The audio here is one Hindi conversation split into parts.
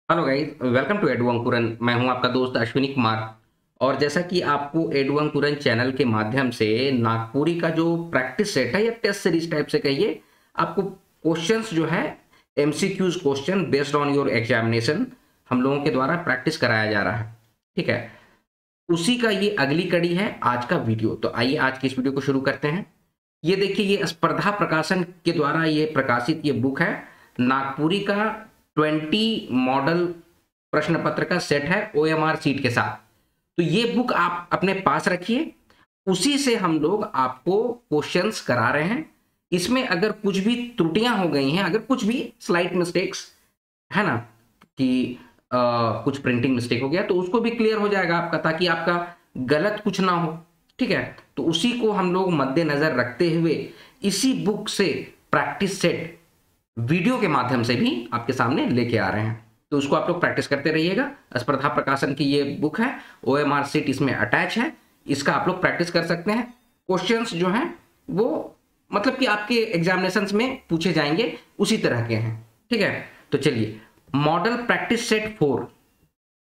Hello guys, welcome to Edu Ankuran. मैं हूं आपका दोस्त अश्विनी कुमार। और जैसा कि आपको एडू अंकुरन चैनल के माध्यम से नागपुरी का जो प्रैक्टिस सेट है या टेस्ट सीरीज टाइप से कहिए, आपको क्वेश्चंस जो है MCQs question based on your examination हम लोगों के द्वारा प्रैक्टिस कराया जा रहा है। ठीक है, उसी का ये अगली कड़ी है आज का वीडियो। तो आइए आज की इस वीडियो को शुरू करते हैं। ये देखिए, ये स्पर्धा प्रकाशन के द्वारा ये प्रकाशित ये बुक है, नागपुरी का 20 मॉडल प्रश्न पत्र का सेट है ओएमआर सीट के साथ। तो ये बुक आप अपने पास रखिए, उसी से हम लोग आपको क्वेश्चंस करा रहे हैं। इसमें अगर कुछ भी त्रुटियां हो गई हैं, अगर कुछ भी स्लाइट मिस्टेक्स है ना, कि कुछ प्रिंटिंग मिस्टेक हो गया तो उसको भी क्लियर हो जाएगा आपका, ताकि आपका गलत कुछ ना हो। ठीक है, तो उसी को हम लोग मद्देनजर रखते हुए इसी बुक से प्रैक्टिस सेट वीडियो के माध्यम से भी आपके सामने लेके आ रहे हैं। तो उसको आप लोग प्रैक्टिस करते रहिएगा। स्पर्धा प्रकाशन की ये बुक है, ओएमआर सीट इसमें अटैच है, इसका आप लोग प्रैक्टिस कर सकते हैं। क्वेश्चंस जो हैं वो मतलब कि आपके एग्जामिनेशंस में पूछे जाएंगे उसी तरह के हैं। ठीक है, तो चलिए मॉडल प्रैक्टिस सेट 4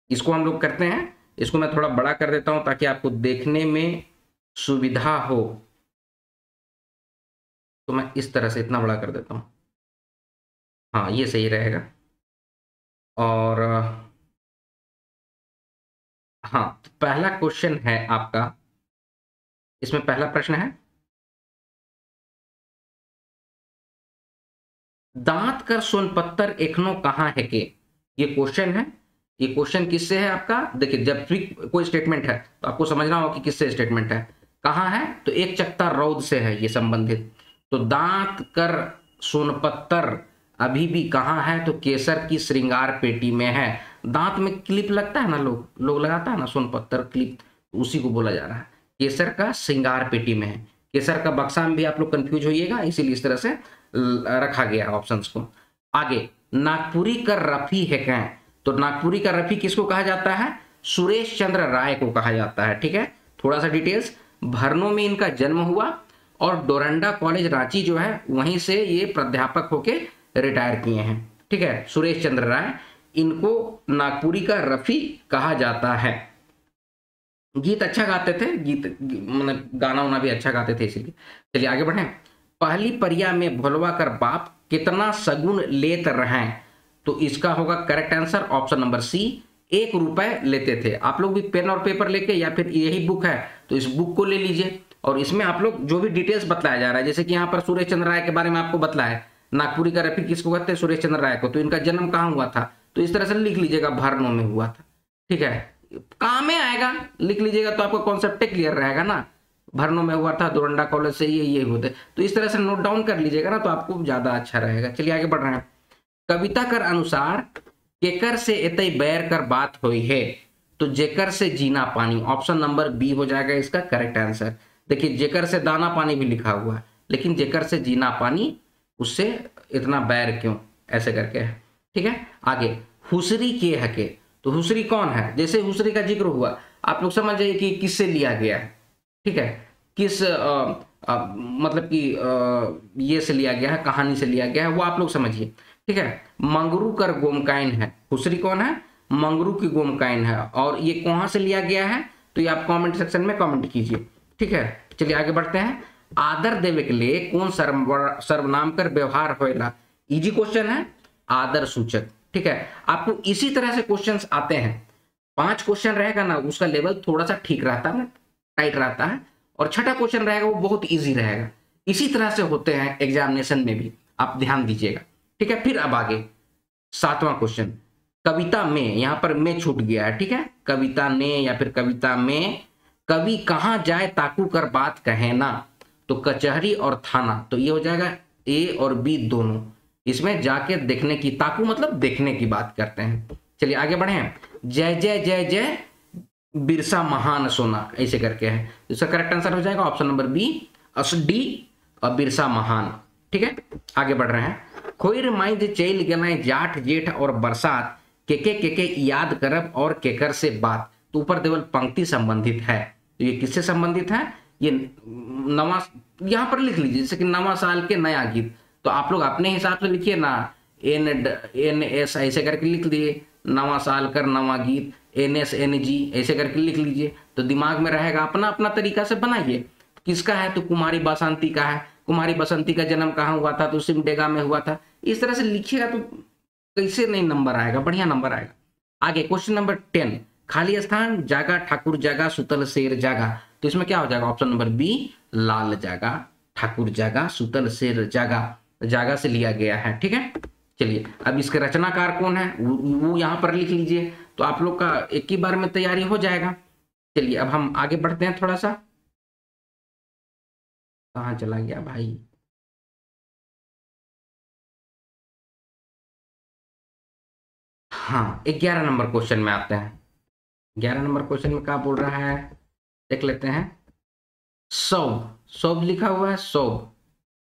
इसको हम लोग करते हैं। इसको मैं थोड़ा बड़ा कर देता हूं ताकि आपको देखने में सुविधा हो। तो मैं इस तरह से इतना बड़ा कर देता हूं, हाँ ये सही रहेगा। और हाँ, तो पहला क्वेश्चन है आपका, इसमें पहला प्रश्न है, दांत कर सोनपत्तर एखनो कहाँ है के। ये क्वेश्चन है। ये क्वेश्चन किससे है आपका? देखिए, जब भी कोई स्टेटमेंट है तो आपको समझना होगा कि किससे स्टेटमेंट है। कहाँ है? तो एक चकता रौद से है ये संबंधित। तो दांत कर सोनपत्तर अभी भी कहाँ है? तो केसर की श्रृंगार पेटी में है। दांत में क्लिप लगता है ना, लोग लोग लगाता है ना सोनपत्तर क्लिप, उसी को बोला जा रहा है। केसर का श्रृंगार पेटी में है। केसर का बक्सा में भी आप लोग कंफ्यूज होइएगा, इसीलिए इस तरह से रखा गया ऑप्शंस को। आगे, नागपुरी का रफी है क्या? तो नागपुरी का रफी किसको कहा जाता है? सुरेश चंद्र राय को कहा जाता है। ठीक है, थोड़ा सा डिटेल्स, भरनो में इनका जन्म हुआ और डोरंडा कॉलेज रांची जो है वहीं से ये प्राध्यापक होके रिटायर किए हैं। ठीक है, सुरेश चंद्र राय, इनको नागपुरी का रफी कहा जाता है। गीत अच्छा गाते थे, मतलब गाना वाना भी अच्छा गाते थे, इसीलिए। चलिए आगे बढ़े। पहली परिया में भोलवा कर बाप कितना सगुन लेत रहे। तो इसका होगा correct answer option number C, 1 रुपए लेते थे। आप लोग भी पेन और पेपर लेके, या फिर यही बुक है तो इस बुक को ले लीजिए, और इसमें आप लोग जो भी डिटेल्स बतलाया जा रहा है, जैसे कि यहाँ पर सुरेश चंद्र राय के बारे में आपको बतलाया है, नागपुरी का रफी किसको कहते हैं? सुरेश चंद्र राय को। तो इनका जन्म कहाँ हुआ था? तो इस तरह से लिख लीजिएगा, भरनो में हुआ था। ठीक है, काम में आएगा, लिख लीजिएगा तो आपका कॉन्सेप्ट क्लियर रहेगा ना। भरनो में हुआ था, डोरंडा कॉलेज से ये होते, तो इस तरह से नोट डाउन कर लीजिएगा ना, तो आपको ज्यादा अच्छा रहेगा। चलिए आगे बढ़ रहे हैं। कविता कर अनुसार केकर से एतई बैर कर बात हुई है। तो जेकर से जीना पानी, ऑप्शन नंबर बी हो जाएगा इसका करेक्ट आंसर। देखिए, जेकर से दाना पानी भी लिखा हुआ है, लेकिन जेकर से जीना पानी, उससे इतना बैर क्यों, ऐसे करके है। ठीक है, आगे, हुसरी के हके। तो हुसरी कौन है? जैसे हुसरी का जिक्र हुआ, आप लोग समझ जाइए कि किससे लिया गया है। ठीक है, किस मतलब कि ये से लिया गया है, कहानी से लिया गया है, वो आप लोग समझिए। ठीक है, मंगरू कर गोमकाइन है। हुसरी कौन है? मंगरू की गोमकाइन है। और ये कहां से लिया गया है? तो ये आप कमेंट सेक्शन में कमेंट कीजिए। ठीक है, चलिए आगे बढ़ते हैं। आदर देवे के लिए कौन सर्वनाम कर व्यवहार होएला। इजी क्वेश्चन है, आदर सूचक। ठीक है, आपको इसी तरह से क्वेश्चंस आते हैं। 5 क्वेश्चन रहेगा ना, उसका लेवल थोड़ा सा ठीक रहता है, टाइट रहता है, और छठा क्वेश्चन रहेगा वो बहुत इजी रहेगा। इसी तरह से होते हैं एग्जामिनेशन में भी, आप ध्यान दीजिएगा। ठीक है, फिर अब आगे 7वां क्वेश्चन, कविता में, यहां पर में छूट गया है। ठीक है, कविता ने या फिर कविता में, कवि कहां जाए ताकू कर बात कहे ना। तो कचहरी और थाना, तो ये हो जाएगा ए और बी दोनों। इसमें जाके देखने की, ताकू मतलब देखने की बात करते हैं। चलिए आगे बढ़े। जय जय जय जय बिरसा महान सोना, ऐसे करके है। इसका करेक्ट आंसर हो जाएगा ऑप्शन नंबर बी, डी और बिरसा महान। ठीक है, आगे बढ़ रहे हैं। खोइर माइंद चैल गए जाठ जेठ और बरसात, के याद करब और केकर से बात। तो ऊपर देवल पंक्ति संबंधित है, तो ये किससे संबंधित है? ये नवा, यहां पर लिख लीजिए जैसे कि नवा साल के नया गीत। तो आप लोग अपने हिसाब से लिखिए ना, एन एस ऐसे करके लिख दिए, नवा साल कर नवा गीत, NSNG ऐसे करके लिख लीजिए, तो दिमाग में रहेगा। अपना अपना तरीका से बनाइए। किसका है तो कुमारी बसंती का है, कुमारी बसंती का जन्म कहाँ हुआ था तो सिमडेगा में हुआ था। इस तरह से लिखिएगा तो कैसे नहीं नंबर आएगा, बढ़िया नंबर आएगा। आगे क्वेश्चन नंबर 10, खाली स्थान जागा ठाकुर जागा सुतल शेर जागा, तो इसमें क्या हो जाएगा ऑप्शन नंबर बी, लाल जागा ठाकुर जागा सुतल शेर जागा, जागा से लिया गया है। ठीक है, चलिए अब इसके रचनाकार कौन है वो यहाँ पर लिख लीजिए, तो आप लोग का एक ही बार में तैयारी हो जाएगा। चलिए अब हम आगे बढ़ते हैं थोड़ा सा। कहाँ चला गया भाई? हाँ 11 नंबर क्वेश्चन में आते हैं। 11 नंबर क्वेश्चन में क्या बोल रहा है देख लेते हैं। सौब, सौब लिखा हुआ है, सौब।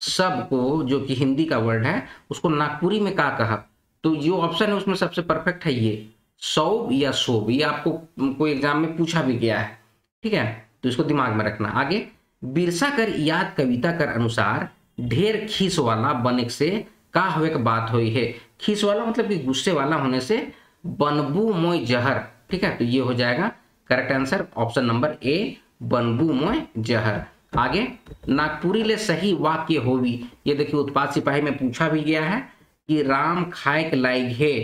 सब को जो कि हिंदी का वर्ड है उसको नागपुरी में क्या कहा, तो जो ऑप्शन है उसमें सबसे परफेक्ट है ये सौब या सोब। ये आपको कोई एग्जाम में पूछा भी गया है। ठीक है, तो इसको दिमाग में रखना। आगे, बिरसा कर याद कविता कर अनुसार ढेर खीस वाला बनिक से का हुए के बात हुई है। खीस वाला मतलब कि गुस्से वाला होने से बनबू मोय जहर। ठीक है, तो ये हो जाएगा correct answer option number A, बनबू मोय जहर। आगे, नागपुरी ले सही वाक्य होवी, ये देखिए उत्पाद सिपाही में पूछा भी गया है कि राम खाएक लाइग है,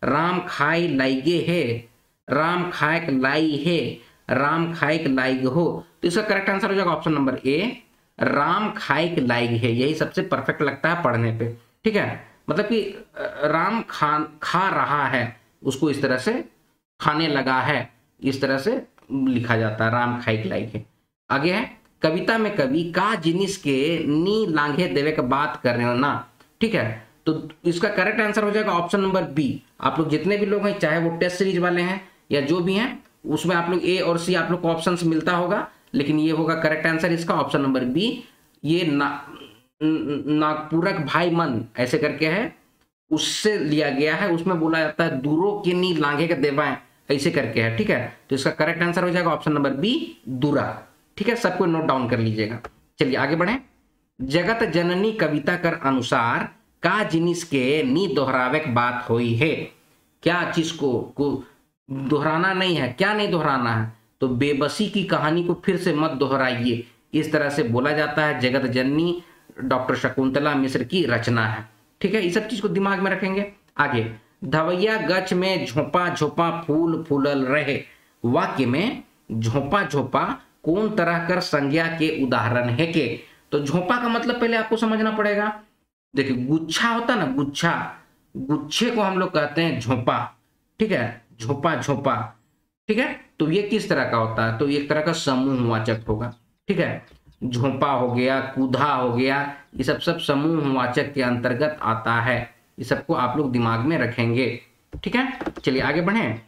राम खाए लाइगे है, राम खाएक लाई है, राम खाएक लाइग हो, तो इसका करेक्ट आंसर हो जाएगा ऑप्शन नंबर ए, राम खाएक लाइग है। यही सबसे परफेक्ट लगता है पढ़ने पे। ठीक है, मतलब कि राम खा रहा है, उसको इस तरह से खाने लगा है, इस तरह से लिखा जाता है, राम खाएक लाइग है। आगे है, कविता में कवि का जिनिस के नी लांघे देवे का बात कर रहे हो ना। ठीक है, तो इसका करेक्ट आंसर हो जाएगा ऑप्शन नंबर बी। आप लोग जितने भी लोग हैं, चाहे वो टेस्ट सीरीज वाले हैं या जो भी हैं, उसमें आप लोग ए और सी आप लोग को ऑप्शंस मिलता होगा, लेकिन ये होगा करेक्ट आंसर इसका ऑप्शन नंबर बी। ये नागपुरक भाई मन ऐसे करके है, उससे लिया गया है। उसमें बोला जाता है दूरों के नी लांघे के देवाएं, ऐसे करके है। ठीक है, तो इसका करेक्ट आंसर हो जाएगा ऑप्शन नंबर बी, दूरा। ठीक है, सबको नोट डाउन कर लीजिएगा। चलिए आगे बढ़े। जगत जननी कविता कर अनुसार का जिनिस के नी दोहरावे बात हुई है। क्या चीज को दोहराना नहीं है, क्या नहीं दोहराना है, तो बेबसी की कहानी को फिर से मत दोहराइए, इस तरह से बोला जाता है। जगत जननी डॉक्टर शकुंतला मिश्र की रचना है। ठीक है, इस सब चीज को दिमाग में रखेंगे। आगे, धवैया गच में झोंपा झोंपा फूल फूलल रहे, वाक्य में झोंपा झोंपा कौन तरह कर संज्ञा के उदाहरण है के, तो झोंपा का मतलब पहले आपको समझना पड़ेगा। देखिए गुच्छा होता ना, गुच्छा, गुच्छे को हम लोग कहते हैं झोंपा। ठीक है, झोंपा झोंपा। ठीक है, तो ये किस तरह का होता है, तो एक तरह का समूहवाचक होगा। ठीक है, झोंपा हो गया, कूधा हो गया, ये सब समूहवाचक के अंतर्गत आता है। ये सबको आप लोग दिमाग में रखेंगे। ठीक है, चलिए आगे बढ़े।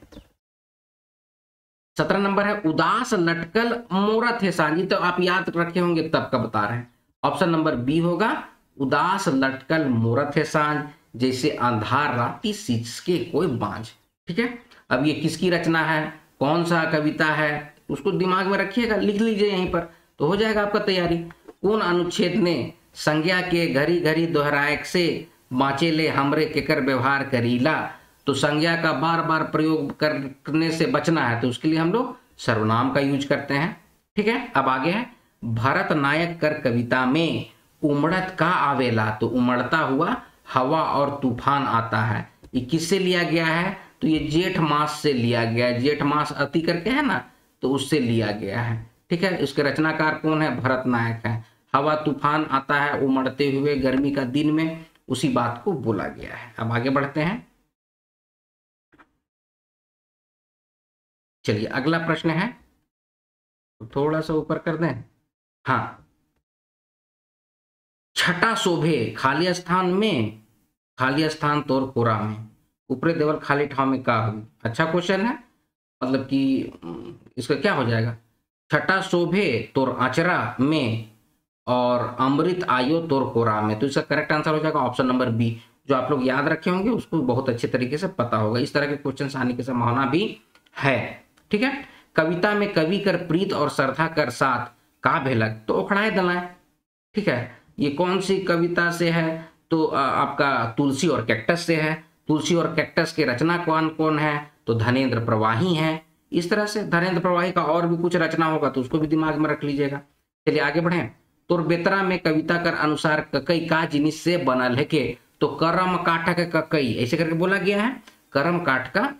17 नंबर है, उदास लटकल मोरत है सांझी, तो आप याद रखे होंगे तब का बता रहे हैं। ऑप्शन नंबर बी होगा, उदास लटकल मोरत है सांझ, जैसे अंधार राती सिचके कोई बांझ। ठीक है, अब ये किसकी रचना है, कौन सा कविता है, उसको दिमाग में रखिएगा, लिख लीजिए यहीं पर, तो हो जाएगा आपका तैयारी। कौन अनुच्छेद ने संज्ञा के घड़ी घड़ी दोहराए से बाँचे ले हमरे केकर व्यवहार करीला, तो संज्ञा का बार बार प्रयोग करने से बचना है, तो उसके लिए हम लोग सर्वनाम का यूज करते हैं। ठीक है, अब आगे है, भरत नायक कर कविता में उमड़त का आवेला, तो उमड़ता हुआ हवा और तूफान आता है। ये किससे लिया गया है, तो ये जेठ मास से लिया गया है। जेठ मास अति करके है ना, तो उससे लिया गया है। ठीक है, इसके रचनाकार कौन है, भरत नायक है। हवा तूफान आता है उमड़ते हुए गर्मी का दिन में, उसी बात को बोला गया है। अब आगे बढ़ते हैं। चलिए अगला प्रश्न है, तो थोड़ा सा ऊपर कर दें। हाँ, छठा शोभे खाली स्थान में, खाली स्थान तोर कोरा में, ऊपरे देवल खाली ठाव में का हुई। अच्छा क्वेश्चन है, मतलब कि इसका क्या हो जाएगा, छठा शोभे तोर आचरा में और अमृत आयो तोर कोरा में, तो इसका करेक्ट आंसर हो जाएगा ऑप्शन नंबर बी। जो आप लोग याद रखे होंगे उसको बहुत अच्छे तरीके से पता होगा, इस तरह के क्वेश्चन आने की संभावना भी है। ठीक है, कविता में कवि कर प्रीत और श्रद्धा कर साथ का भेलक, तो उखड़ाए दलाएं। ठीक है, ये कौन सी कविता से है, तो आपका तुलसी और कैक्टस से है। तुलसी और कैक्टस के रचना कौन कौन है, तो धनेंद्र प्रवाही हैं। इस तरह से धनेंद्र प्रवाही का और भी कुछ रचना होगा तो उसको भी दिमाग में रख लीजिएगा। चलिए आगे बढ़ें। तोर बेतरा में कविता कर अनुसार ककई का जिनिस से बनल है के, तो करम काठक ककई ऐसे करके बोला गया है, करम काठ का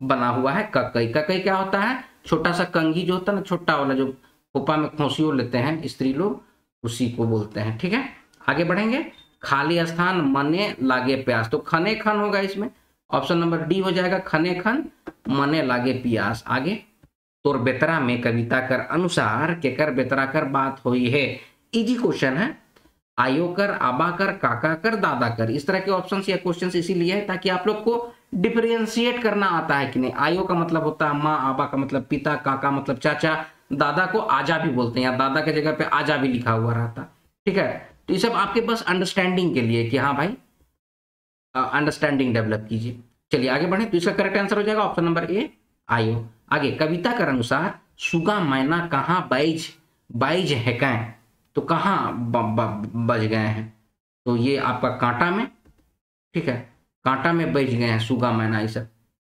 बना हुआ है ककई। ककई क्या होता है, छोटा सा कंघी जो होता है ना, छोटा वाला जो खोपा में खोसियों लेते हैं स्त्री लोग, उसी को बोलते हैं। ठीक है, आगे बढ़ेंगे। खाली स्थान मने लागे प्यास, तो खने खन होगा इसमें, ऑप्शन नंबर डी हो जाएगा, खने खन मने लागे प्यास। आगे, तोर बेतरा में कविता कर अनुसार केकर बेतरा कर बात हुई है। इजी क्वेश्चन है, आयो कर, आबा कर, काका कर, दादा कर, इस तरह के ऑप्शन या क्वेश्चन इसीलिए है ताकि आप लोग को डिफरेंशिएट करना आता है कि नहीं। आयो का मतलब होता है माँ, आबा का मतलब पिता, काका मतलब चाचा, दादा को आजा भी बोलते हैं, या दादा के जगह पे आजा भी लिखा हुआ रहता। ठीक है, तो ये सब आपके बस अंडरस्टैंडिंग के लिए कि हाँ भाई अंडरस्टैंडिंग डेवलप कीजिए। चलिए आगे बढ़े, तो इसका करेक्ट आंसर हो जाएगा ऑप्शन नंबर ए, आयो। आगे, कविता के अनुसार सुगा मैना कहाँ बैज बैज है कैं, तो कहाँ बज गए हैं, तो ये आपका कांटा में। ठीक है, कांटा में बज गए हैं सुगा मैना, ये सब।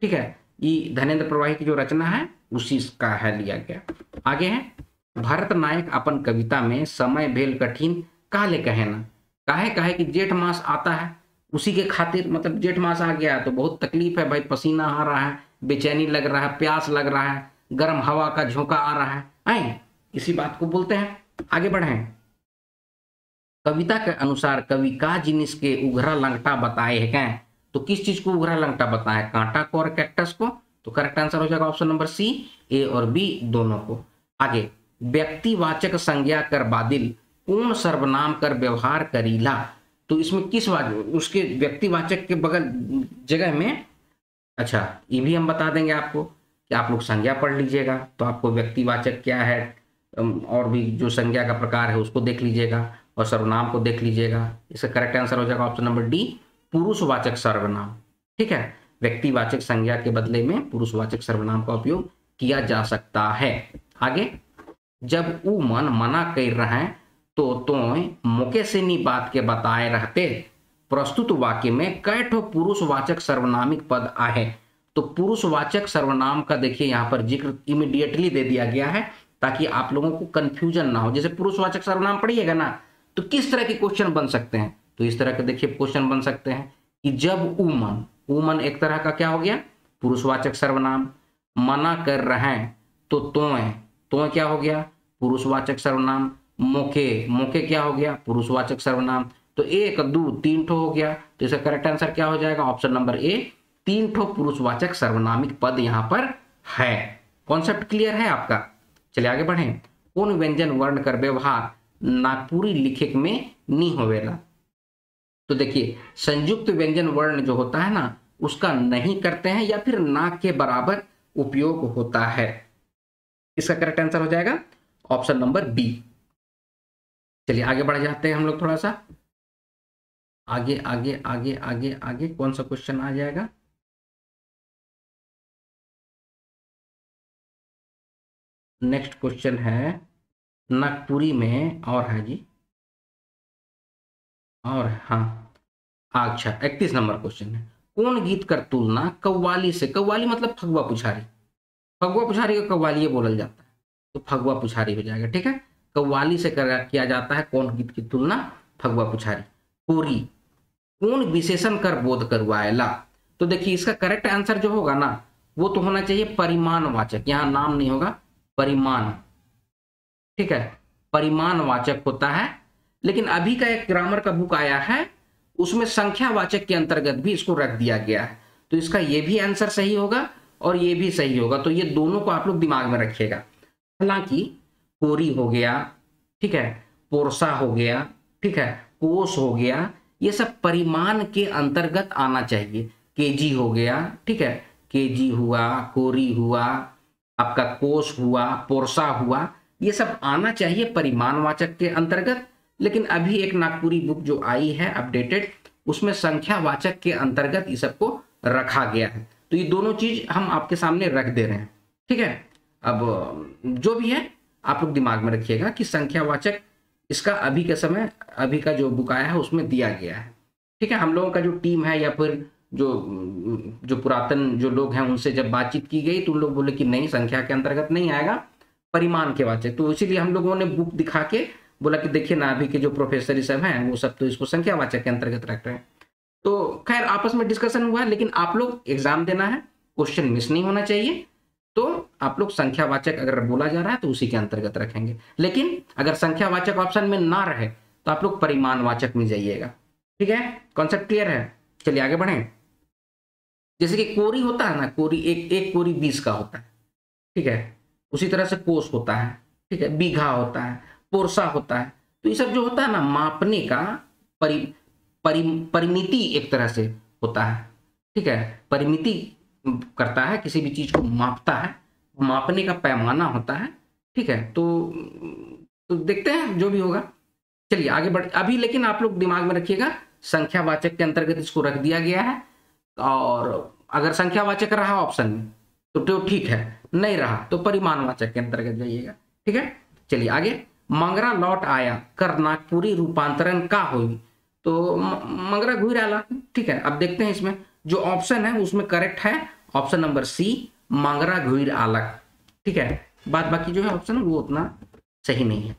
ठीक है, ये धनेंद्र प्रवाही की जो रचना है उसी का है, लिया गया। आगे है, भारत नायक अपन कविता में समय भेल कठिन काले कहे ना, काहे काहे कि जेठ मास आता है उसी के खातिर, मतलब जेठ मास आ गया तो बहुत तकलीफ है भाई, पसीना आ रहा है, बेचैनी लग रहा है, प्यास लग रहा है, गर्म हवा का झोंका आ रहा है, इसी बात को बोलते हैं। आगे बढ़ें। कविता के अनुसार कवि का जिनिस के उघरा लंगटा बताए है क्या, तो किस चीज को उघरा लंगटा बताया, कांटा को और कैक्टस को, तो करेक्ट आंसर हो जाएगा ऑप्शन नंबर सी, ए और बी दोनों को। आगे, व्यक्तिवाचक संज्ञा कर बादिल पूर्ण सर्वनाम कर व्यवहार करीला, तो इसमें किस उसके व्यक्तिवाचक के बगल जगह में, अच्छा ये भी हम बता देंगे आपको कि आप लोग संज्ञा पढ़ लीजिएगा तो आपको व्यक्तिवाचक क्या है और भी जो संज्ञा का प्रकार है उसको देख लीजिएगा और सर्वनाम को देख लीजिएगा। इसका करेक्ट आंसर हो जाएगा ऑप्शन नंबर डी, पुरुषवाचक सर्वनाम। ठीक है, व्यक्तिवाचक संज्ञा के बदले में पुरुषवाचक सर्वनाम का उपयोग किया जा सकता है। आगे, जब ऊ मन मना कर रहे तो मौके से नी बात के बताए रहते, प्रस्तुत वाक्य में कै ठो पुरुषवाचक सर्वनामिक पद आए, तो पुरुषवाचक सर्वनाम का देखिए यहाँ पर जिक्र इमीडिएटली दे दिया गया है ताकि आप लोगों को कंफ्यूजन ना हो। जैसे पुरुषवाचक सर्वनाम पढ़िएगा ना तो किस तरह के क्वेश्चन बन सकते हैं, तो इस तरह के देखिए क्वेश्चन बन सकते हैं कि जब ऊमन, ऊमन एक तरह का क्या हो गया, पुरुषवाचक सर्वनाम, मना कर रहे तो तोय क्या हो गया, पुरुषवाचक सर्वनाम, मौके, मौके क्या हो गया, पुरुषवाचक सर्वनाम, तो एक दो तीन ठो हो गया, तो इसका करेक्ट आंसर क्या हो जाएगा ऑप्शन नंबर ए, तीन ठो पुरुषवाचक सर्वनामिक पद यहाँ पर है। कॉन्सेप्ट क्लियर है आपका। चलिए आगे बढ़ें। कौन व्यंजन वर्ण कर व्यवहार नागपुरी लिखित में नी होवेला, तो देखिए संयुक्त व्यंजन वर्ण जो होता है ना उसका नहीं करते हैं या फिर ना के बराबर उपयोग होता है। इसका करेक्ट आंसर हो जाएगा ऑप्शन नंबर बी। चलिए आगे बढ़ जाते हैं हम लोग थोड़ा सा आगे आगे आगे आगे आगे, कौन सा क्वेश्चन आ जाएगा, नेक्स्ट क्वेश्चन है नागपुरी में और है जी, और हाँ अच्छा 31 नंबर क्वेश्चन है, कौन गीत कर तुलना कव्वाली से, कव्वाली मतलब फगुआ पुछारी, फगुआ पुछारी को कव्वाली बोला जाता है तो फगुआ पुछारी हो जाएगा। ठीक है, कव्वाली से किया जाता है कौन गीत की तुलना, फगुआ पुछारी। कोरी, कौन विशेषण कर बोध करवाएला, तो देखिए इसका करेक्ट आंसर जो होगा ना वो तो होना चाहिए परिमाणवाचक, यहाँ नाम नहीं होगा, परिमाण। ठीक है, परिमाणवाचक होता है, लेकिन अभी का एक ग्रामर का बुक आया है उसमें संख्यावाचक के अंतर्गत भी इसको रख दिया गया है, तो इसका ये भी आंसर सही होगा और ये भी सही होगा, तो ये दोनों को आप लोग दिमाग में रखिएगा। हालांकि कोरी हो गया, ठीक है, पोरसा हो गया, ठीक है, कोस हो गया, ये सब परिमाण के अंतर्गत आना चाहिए। केजी हो गया, ठीक है, केजी हुआ, कोरी हुआ, आपका कोस हुआ, पोरसा हुआ, ये सब आना चाहिए परिमाणवाचक के अंतर्गत, लेकिन अभी एक नागपुरी बुक जो आई है अपडेटेड उसमें संख्यावाचक के अंतर्गत इस सबको रखा गया है, तो ये दोनों चीज हम आपके सामने रख दे रहे हैं। ठीक है, अब जो भी है आप लोग दिमाग में रखिएगा कि संख्यावाचक इसका अभी के समय, अभी का जो बुक आया है उसमें दिया गया है। ठीक है, हम लोगों का जो टीम है या फिर जो पुरातन जो लोग हैं उनसे जब बातचीत की गई तो उन लोग बोले कि नहीं, संख्या के अंतर्गत नहीं आएगा, परिमाण के वाचक। तो इसीलिए हम लोगों ने बुक दिखा के बोला कि देखिए ना, अभी के जो प्रोफेसर सब हैं वो सब तो इसको संख्यावाचक के अंतर्गत रख रहे हैं। तो खैर आपस में डिस्कशन हुआ, लेकिन आप लोग एग्जाम देना है, क्वेश्चन मिस नहीं होना चाहिए, तो आप लोग संख्यावाचक अगर बोला जा रहा है तो उसी के अंतर्गत रखेंगे। लेकिन अगर संख्यावाचक ऑप्शन में ना रहे तो आप लोग परिमाणवाचक में जाइएगा। ठीक है, कॉन्सेप्ट क्लियर है? चलिए आगे बढ़ें। जैसे कि कोरी होता है ना, कोरी एक कोरी 20 का होता है, ठीक है। उसी तरह से कोस होता है, ठीक है, बीघा होता है, पोरसा होता है। तो ये सब जो होता है ना, मापने का परिमिति एक तरह से होता है, ठीक है। परिमिति करता है, किसी भी चीज को मापता है, मापने का पैमाना होता है, ठीक है। तो देखते हैं जो भी होगा। चलिए आगे बढ़ अभी, लेकिन आप लोग दिमाग में रखिएगा संख्यावाचक के अंतर्गत इसको रख दिया गया है, और अगर संख्यावाचक रहा ऑप्शन में तो ठीक है, नहीं रहा तो परिमाणवाचक के अंतर्गत जाइएगा। ठीक है, चलिए आगे। मंगरा लौट आया कर नागपुरी रूपांतरण का हुई, तो मंगरा घुर आला, ठीक है। अब देखते हैं इसमें जो ऑप्शन है उसमें करेक्ट है ऑप्शन नंबर सी, मंगरा घुर आलक, ठीक है। बाद बाकी जो है ऑप्शन वो उतना सही नहीं है।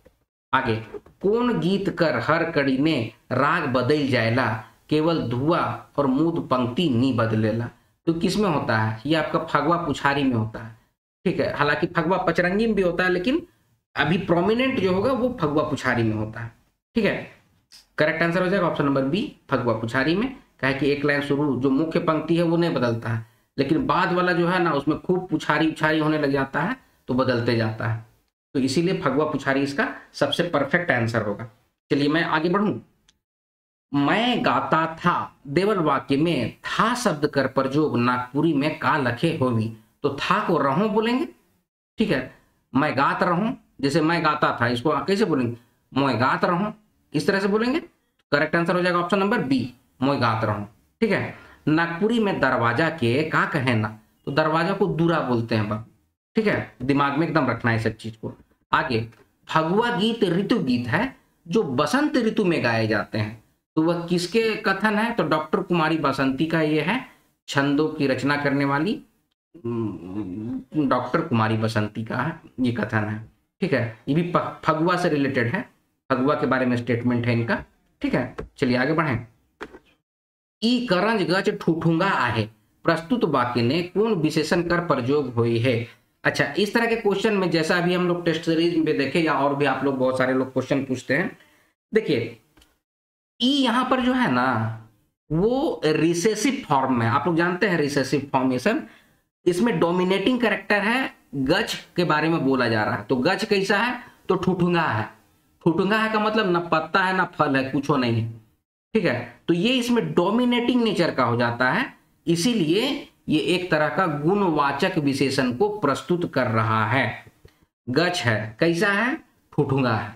आगे, कौन गीत कर हर कड़ी ने राग बदल जाएला, केवल धुआ और मूद पंक्ति नी बदलेला। तो किस में होता है? ये आपका फगवा पुछारी में होता है, ठीक है। हालांकि फगवा पचरंगी में भी होता है, लेकिन अभी प्रोमिनेंट जो होगा वो फगवा पुछारी में होता है, ठीक है। करेक्ट आंसर हो जाएगा ऑप्शन नंबर बी, फगवा पुछारी में। कहे कि एक लाइन शुरू जो मुख्य पंक्ति है वो नहीं बदलता है, लेकिन बाद वाला जो है ना उसमें खूब पुछारी उछारी होने लग जाता है तो बदलते जाता है, तो इसीलिए फगवा पुछारी इसका सबसे परफेक्ट आंसर होगा। चलिए मैं आगे बढ़ूं। मैं गाता था देवल वाक्य में था शब्द कर प्रयोग नागपुरी में का लखे होवी, तो था को रहूं बोलेंगे, ठीक है। मैं गात रहूं, जैसे मैं गाता था, इसको कैसे बोलेंगे? मैं गात रहूं, इस तरह से बोलेंगे। करेक्ट आंसर हो जाएगा ऑप्शन नंबर बी, मैं गात रहूं, ठीक है। नागपुरी में दरवाजा के का कहे ना, तो दरवाजा को दूरा बोलते हैं बाबू, ठीक है। दिमाग में एकदम रखना है सब चीज को। आगे, फगुआ गीत ऋतु गीत है जो बसंत ऋतु में गाए जाते हैं, तो वह किसके कथन है? तो डॉक्टर कुमारी बसंती का ये है, छंदों की रचना करने वाली डॉक्टर कुमारी बसंती का है ये कथन है, ठीक है। ये भी फगुआ से रिलेटेड है, फगुआ के बारे में स्टेटमेंट है इनका, ठीक है। चलिए आगे बढ़ें। ई करंज गज ठूठूंगा आहे, प्रस्तुत वाक्य ने कौन विशेषण कर प्रयोग हुई है? अच्छा, इस तरह के क्वेश्चन में जैसा अभी हम लोग टेस्ट सीरीज में देखे या और भी आप लोग बहुत सारे लोग क्वेश्चन पूछते हैं, देखिए ई यहां पर जो है ना वो रिसेसिव फॉर्म में, आप लोग जानते हैं रिसेसिव फॉर्मेशन, इसमें डोमिनेटिंग कैरेक्टर है, गज के बारे में बोला जा रहा है। तो गज कैसा है? तो ठुठुंगा है। ठुठुंगा है का मतलब ना पत्ता है ना फल है, कुछ नहीं है, ठीक है। तो ये इसमें डोमिनेटिंग नेचर का हो जाता है, इसीलिए ये एक तरह का गुणवाचक विशेषण को प्रस्तुत कर रहा है। गज है, कैसा है? ठुठुंगा है,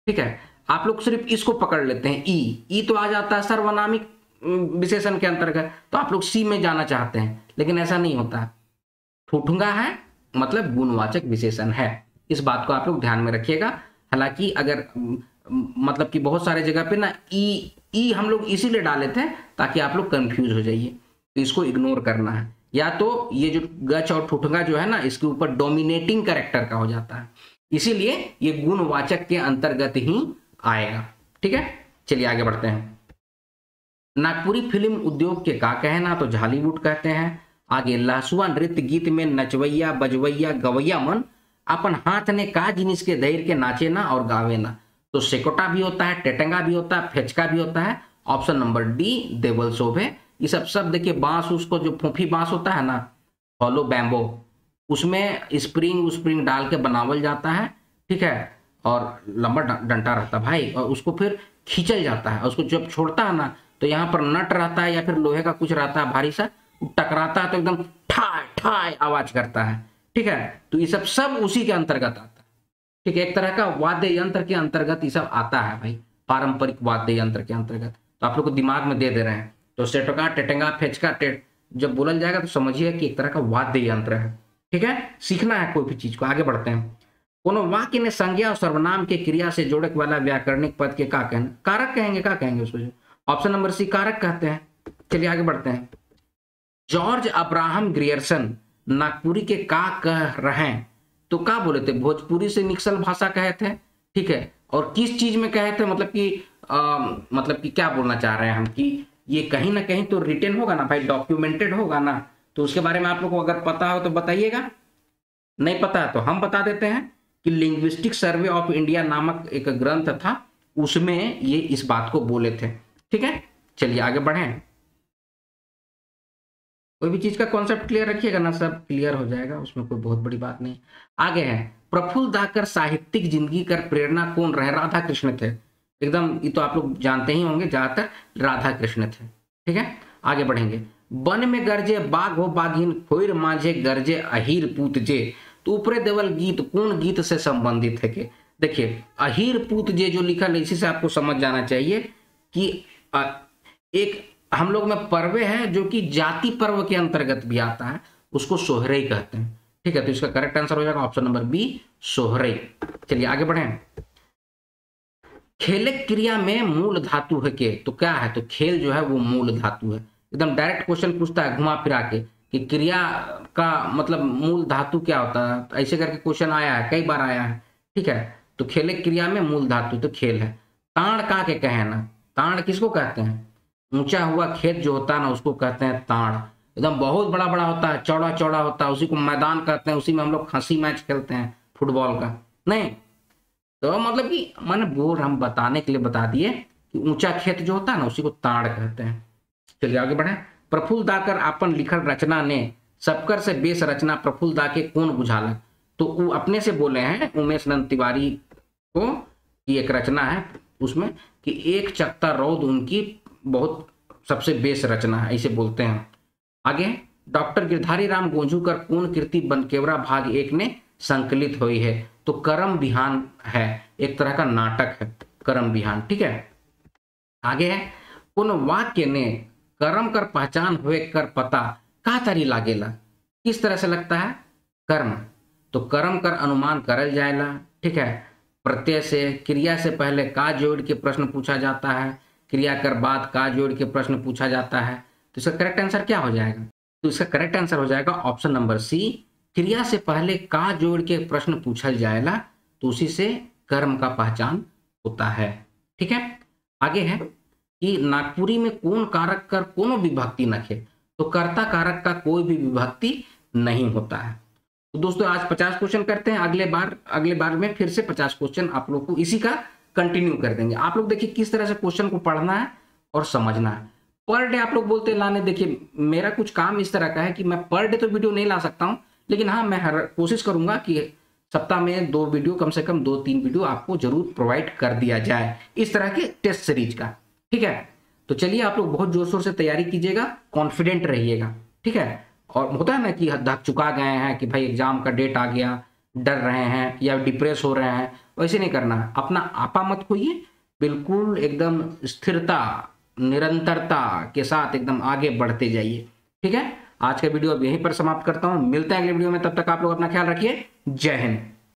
ठीक है। आप लोग सिर्फ इसको पकड़ लेते हैं, ई तो आ जाता है सर्वनामिक विशेषण के अंतर्गत, तो आप लोग सी में जाना चाहते हैं, लेकिन ऐसा नहीं होता। ठुठुंगा है मतलब गुणवाचक विशेषण है, इस बात को आप लोग ध्यान में रखिएगा। हालांकि अगर मतलब कि बहुत सारे जगह पे ना ई हम लोग इसीलिए डाले थे ताकि आप लोग कंफ्यूज हो जाइए, तो इसको इग्नोर करना है। या तो ये जो गच और ठुठुंगा जो है ना इसके ऊपर डोमिनेटिंग कैरेक्टर का हो जाता है, इसीलिए ये गुणवाचक के अंतर्गत ही आएगा, ठीक है। चलिए आगे बढ़ते हैं। नागपुरी फिल्म उद्योग के का कहना, तो झालीवुड कहते हैं। आगे, लहसुआ नृत्य गीत में नचवैया बजवैया गवैया मन अपन हाथ ने का जिनिस के धैर्य के नाचे ना और गावे ना, तो सेकोटा भी होता है, टेटंगा भी होता है, फेचका भी होता है। ऑप्शन नंबर डी देवल शोभे। ये सब शब्द देखिए, बांस उसको जो फूफी बांस होता है ना, हॉलो बैम्बो, उसमें स्प्रिंग डाल के बनावल जाता है, ठीक है। और लंबा डंटा रहता है भाई, और उसको फिर खींचल जाता है, उसको जब छोड़ता है ना तो यहाँ पर नट रहता है या फिर लोहे का कुछ रहता है भारी सा, टकराता है तो एकदम ठाय ठाय आवाज करता है, ठीक है। तो ये सब उसी के अंतर्गत आता है, ठीक है। एक तरह का वाद्य यंत्र के अंतर्गत ये सब आता है भाई, पारंपरिक वाद्य यंत्र के अंतर्गत। तो आप लोग को दिमाग में दे रहे हैं, तो सेटोका टेटेंगा फेचका जब बोलल जाएगा तो समझिए कि एक तरह का वाद्य यंत्र है, ठीक है। सीखना है कोई भी चीज को। आगे बढ़ते हैं। कोनो वाक्य ने संज्ञा और सर्वनाम के क्रिया से जोड़क वाला व्याकरणिक पद के का कहना, कारक कहेंगे, का कहेंगे उसको? ऑप्शन नंबर सी कारक कहते हैं। चलिए आगे बढ़ते हैं। जॉर्ज अब्राहम ग्रियर्सन नागपुरी के का कह रहे हैं, तो का बोले थे, भोजपुरी से निकसल भाषा कहे थे, ठीक है। और किस चीज में कहे थे, मतलब कि क्या बोलना चाह रहे हैं हम कि ये कहीं ना कहीं तो रिटेन होगा ना भाई, डॉक्यूमेंटेड होगा ना, तो उसके बारे में आप लोग को अगर पता हो तो बताइएगा, नहीं पता है तो हम बता देते हैं कि लिंग्विस्टिक सर्वे ऑफ इंडिया नामक एक ग्रंथ था, उसमें ये इस बात को बोले थे, ठीक है। चलिए आगे बढ़ें, कोई भी चीज का कॉन्सेप्ट क्लियर रखिएगा ना, सब क्लियर हो जाएगा, उसमें कोई बहुत बड़ी बात नहीं। आगे है, प्रफुल्ल दाकर साहित्यिक जिंदगी कर प्रेरणा कौन रहे, राधा कृष्ण थे, एकदम ये तो आप लोग जानते ही होंगे, ज्यादातर राधा कृष्ण थे, ठीक है। आगे बढ़ेंगे, वन में गरजे बाघ हो बाघिन, खोर मांझे गरजे अहीर पूत जे, तो ऊपरे देवल गीत कौन गीत से संबंधित है के। देखिए अहीर पूत जे जो लिखा है, इसी से आपको समझ जाना चाहिए कि एक हम लोग में पर्व है जो कि जाति पर्व के अंतर्गत भी आता है, उसको सोहरई कहते हैं, ठीक है। तो इसका करेक्ट आंसर हो जाएगा ऑप्शन नंबर बी, सोहरई। चलिए आगे बढ़ें, खेले क्रिया में मूल धातु है के, तो क्या है, तो खेल जो है वो मूल धातु है, एकदम डायरेक्ट क्वेश्चन पूछता है घुमा फिरा के कि क्रिया का मतलब मूल धातु क्या होता है, तो ऐसे करके क्वेश्चन आया है, कई बार आया है, ठीक है। तो खेले क्रिया में मूल धातु तो खेल है। ताड़ का के कहे ना, ताड़ किसको कहते हैं, ऊंचा हुआ खेत जो होता है ना उसको कहते हैं ताड़, एकदम बहुत बड़ा बड़ा होता है, चौड़ा चौड़ा होता है, उसी को मैदान कहते हैं, उसी में हम लोग खसी मैच खेलते हैं फुटबॉल का, नहीं तो मतलब कि मैंने बोल हम बताने के लिए बता दिए कि ऊंचा खेत जो होता है ना उसी को ताड़ कहते हैं। चलिए आगे बढ़े, प्रफुल्ल दाकर अपन लिखल रचना ने सबकर से बेस रचना प्रफुल्ल दा के कौन बुझालक, तो वो अपने से बोले हैं उमेश नंद तिवारी को की एक रचना है उसमें कि एक चकता रौद उनकी बहुत सबसे बेस रचना है, ऐसे बोलते हैं। आगे, डॉक्टर गिरधारी राम गोंझूकर कौन कृति बनकेवरा भाग 1 ने संकलित हुई है, तो करम बिहान है, एक तरह का नाटक है करम बिहान, ठीक है। आगे है, कौन वाक्य ने कर्म कर पहचान हुए कर पता का तरी लागेला, किस तरह से लगता है, कर्म, तो कर्म कर अनुमान करल जाएला, ठीक है। प्रत्यय से, क्रिया से पहले का जोड़ के प्रश्न पूछा जाता है, क्रिया कर बाद का जोड़ के प्रश्न पूछा जाता है, तो इसका करेक्ट आंसर क्या हो जाएगा, तो इसका करेक्ट आंसर हो जाएगा ऑप्शन नंबर सी, क्रिया से पहले का जोड़ के प्रश्न पूछा जाएगा, तो उसी से कर्म का पहचान होता है, ठीक है। आगे है कि नागपुरी में कौन कारक कर कोनो विभक्ति नखे, तो कर्ता कारक का कोई भी विभक्ति नहीं होता है। तो दोस्तों आज 50 क्वेश्चन करते हैं, अगले बार में फिर से 50 क्वेश्चन आप लोग को इसी का कंटिन्यू कर देंगे। आप लोग देखिए किस तरह से क्वेश्चन को पढ़ना है और समझना है। पर डे आप लोग बोलते हैं लाने, देखिए मेरा कुछ काम इस तरह का है कि मैं पर डे तो वीडियो नहीं ला सकता हूं, लेकिन हाँ मैं कोशिश करूंगा कि सप्ताह में 2 वीडियो, कम से कम 2-3 वीडियो आपको जरूर प्रोवाइड कर दिया जाए इस तरह के टेस्ट सीरीज का, ठीक है। तो चलिए आप लोग बहुत जोर शोर से तैयारी कीजिएगा, कॉन्फिडेंट रहिएगा, ठीक है। और होता है ना कि धक चुका गए हैं कि भाई एग्जाम का डेट आ गया, डर रहे हैं या डिप्रेस हो रहे हैं, वैसे नहीं करना है, अपना आपा मत खोइए, बिल्कुल एकदम स्थिरता निरंतरता के साथ एकदम आगे बढ़ते जाइए, ठीक है। आज का वीडियो अब यहीं पर समाप्त करता हूं, मिलते हैं अगले वीडियो में, तब तक आप लोग अपना ख्याल रखिए, जय हिंद।